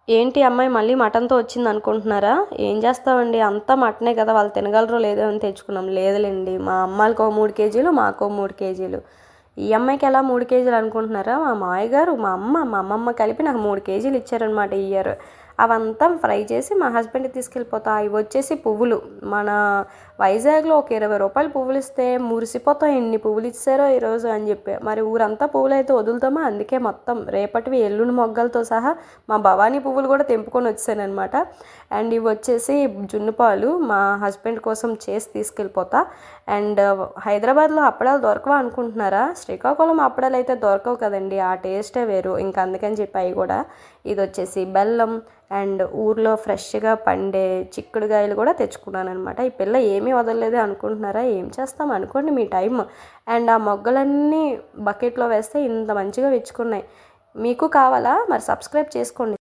ఏంటి అమ్మాయి మళ్ళీ మటన్‌తో వచ్చిందనుకుంటున్నారా? ఏం చేస్తామండి అంతా మటనే కదా! వాళ్ళు తినగలరో లేదో అని తెచ్చుకున్నాం. లేదులెండి మా అమ్మాళ్ళకో 3 కేజీలు, మాకో 3 కేజీలు. ఈ అమ్మాయికి ఎలా 3 కేజీలు అనుకుంటున్నారా? మా మావయ్య గారు, మా అమ్మ, మా అమ్మమ్మ కలిపి నాకు 3 కేజీలు ఇచ్చారనమాట ఈ ఇయర్. అవంతా ఫ్రై చేసి మా హస్బెండ్‌కి తీసుకెళ్ళిపోతా. ఇవొచ్చేసి పువ్వులు. మన వైజాగ్‌లో ఒక రూ. 20 పువ్వులు ఇస్తే మురిసిపోతాం ఎన్ని పువ్వులు ఇచ్చారో ఈరోజు అని చెప్పి. మరి ఊరంతా పువ్వులైతే వదులుతామా? అందుకే మొత్తం రేపటివి ఎల్లుండి మొగ్గలతో సహా మా భవానీ పువ్వులు కూడా తెంపుకొని వచ్చాననమాట. అండ్ ఇవి వచ్చేసి జున్నుపాలు మా హస్బెండ్ కోసం చేసి తీసుకెళ్ళిపోతా. అండ్ హైదరాబాద్లో అప్పడాలు దొరకవా అనుకుంటున్నారా? శ్రీకాకుళం అప్పడాలు అయితే దొరకవు కదండి, ఆ టేస్టే వేరు. ఇంకా అందుకని చెప్పి అవి కూడా. ఇది వచ్చేసి బెల్లం అండ్ ఊర్లో ఫ్రెష్గా పండే చిక్కుడుగాయలు కూడా తెచ్చుకున్నాను అనమాట. ఈ పిల్ల ఏమీ వదలలేదే అనుకుంటున్నారా? ఏం చేస్తాం అనుకోండి మీ టైం. అండ్ ఆ మొగ్గలన్నీ బకెట్లో వేస్తే ఇంత మంచిగా విచ్చుకున్నాయి. మీకు కావాలా? మరి సబ్స్క్రైబ్ చేసుకోండి.